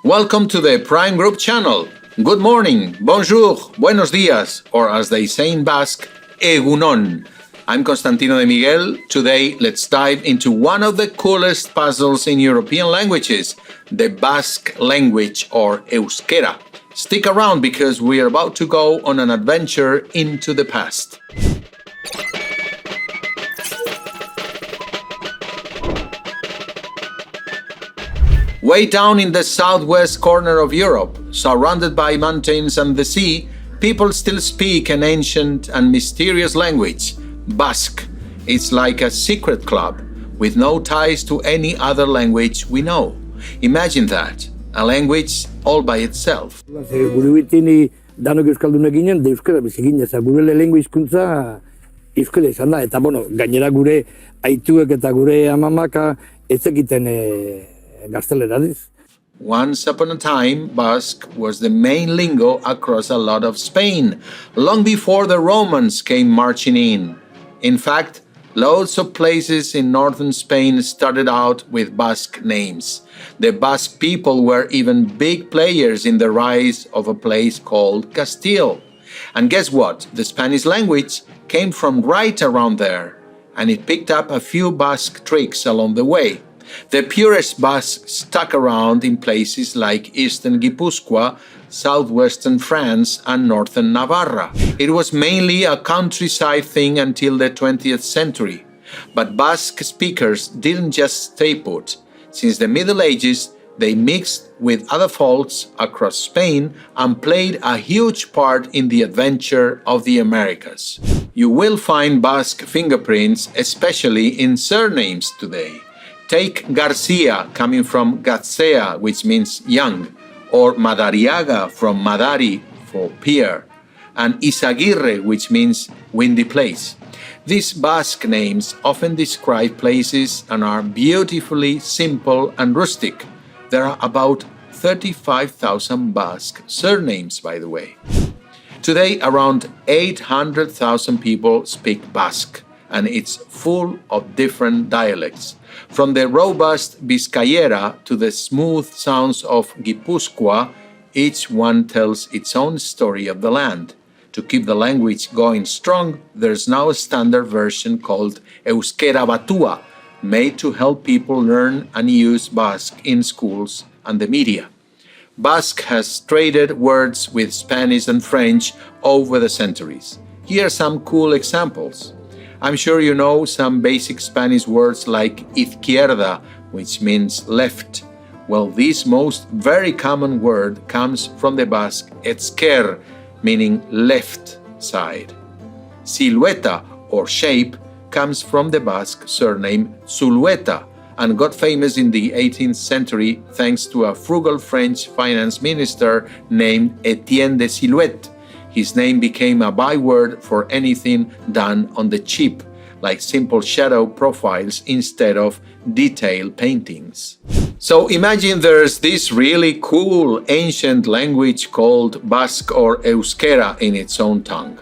Welcome to the Prime Group channel. Good morning, bonjour, buenos días, or as they say in Basque, egunon. I'm Constantino de Miguel. Today, let's dive into one of the coolest puzzles in European languages, the Basque language, or Euskera. Stick around because we are about to go on an adventure into the past. Way down in the southwest corner of Europe, surrounded by mountains and the sea, people still speak an ancient and mysterious language, Basque. It's like a secret club with no ties to any other language we know. Imagine that, a language all by itself. Danok euskaldunak ginen, da euskara bizi ginen, gure lehenengo hizkuntza euskara izan da, eta gainera gure aituek eta gure amamaka ez zekiten gazteleradiz. Once upon a time, Basque was the main lingo across a lot of Spain, long before the Romans came marching in. In fact, loads of places in northern Spain started out with Basque names. The Basque people were even big players in the rise of a place called Castile. And guess what? The Spanish language came from right around there, and it picked up a few Basque tricks along the way. The purest Basque stuck around in places like eastern Guipúzcoa, southwestern France, and northern Navarra. It was mainly a countryside thing until the 20th century. But Basque speakers didn't just stay put. Since the Middle Ages, they mixed with other folks across Spain and played a huge part in the adventure of the Americas. You will find Basque fingerprints, especially in surnames today. Take Garcia, coming from Gatzea, which means young, or Madariaga from Madari, for pier, and Izaguirre, which means windy place. These Basque names often describe places and are beautifully simple and rustic. There are about 35,000 Basque surnames, by the way. Today, around 800,000 people speak Basque, and it's full of different dialects. From the robust Vizcayera to the smooth sounds of Guipúzcoa, each one tells its own story of the land. To keep the language going strong, there's now a standard version called Euskera Batua, made to help people learn and use Basque in schools and the media. Basque has traded words with Spanish and French over the centuries. Here are some cool examples. I'm sure you know some basic Spanish words like izquierda, which means left. Well, this most very common word comes from the Basque esker, meaning left side. Silueta, or shape, comes from the Basque surname Zulueta and got famous in the 18th century thanks to a frugal French finance minister named Etienne de Siluet. His name became a byword for anything done on the cheap, like simple shadow profiles instead of detailed paintings. So imagine there's this really cool ancient language called Basque or Euskera in its own tongue.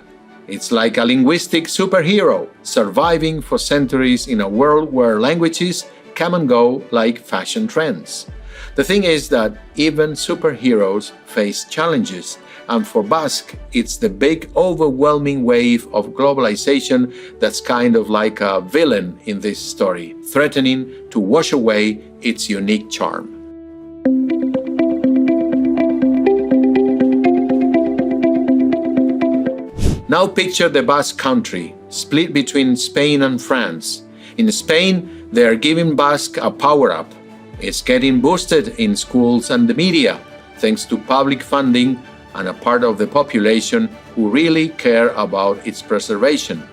It's like a linguistic superhero, surviving for centuries in a world where languages come and go like fashion trends. The thing is that even superheroes face challenges, and for Basque, it's the big overwhelming wave of globalization that's kind of like a villain in this story, threatening to wash away its unique charm. Now picture the Basque country, split between Spain and France. In Spain, they are giving Basque a power-up. It's getting boosted in schools and the media, thanks to public funding and a part of the population who really care about its preservation.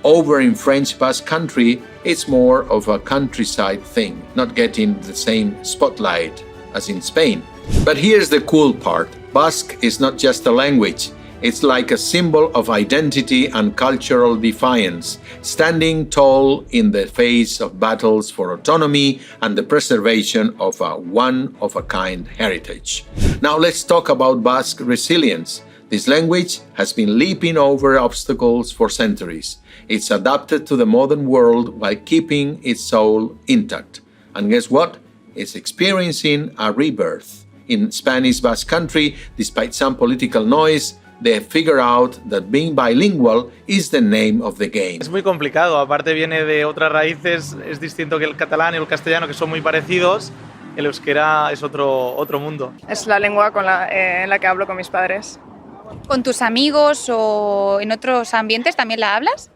Over in French Basque country, it's more of a countryside thing, not getting the same spotlight as in Spain. But here's the cool part. Basque is not just a language. It's like a symbol of identity and cultural defiance, standing tall in the face of battles for autonomy and the preservation of a one-of-a-kind heritage. Now let's talk about Basque resilience. This language has been leaping over obstacles for centuries. It's adapted to the modern world while keeping its soul intact. And guess what? It's experiencing a rebirth. in Spanish Basque Country, despite some political noise, they figure out that being bilingual is the name of the game. Es muy complicado, aparte viene de otras raíces, es distinto que el catalán y el castellano, que son muy parecidos. El euskera es otro mundo. Es la lengua en la que hablo con mis padres. ¿Con tus amigos o en otros ambientes también la hablas?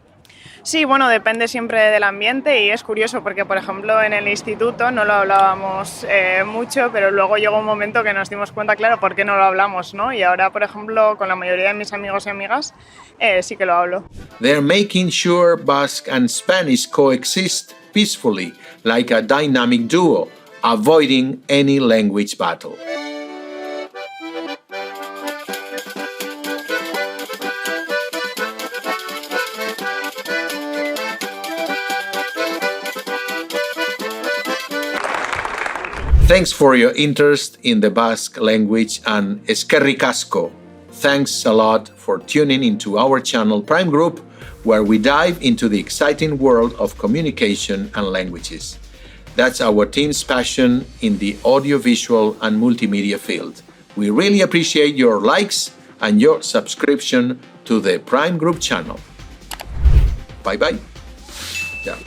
Sí, bueno, depende siempre del ambiente y es curioso porque, por ejemplo, en el instituto no lo hablábamos mucho, pero luego llegó un momento que nos dimos cuenta, claro, por qué no lo hablamos, ¿no? Y ahora, por ejemplo, con la mayoría de mis amigos y amigas sí que lo hablo. They're making sure Basque and Spanish coexist peacefully, like a dynamic duo, avoiding any language battle. Thanks for your interest in the Basque language and Eskerrik Asko. Thanks a lot for tuning into our channel Prime Group, where we dive into the exciting world of communication and languages. That's our team's passion in the audiovisual and multimedia field. We really appreciate your likes and your subscription to the Prime Group channel. Bye-bye. Yeah.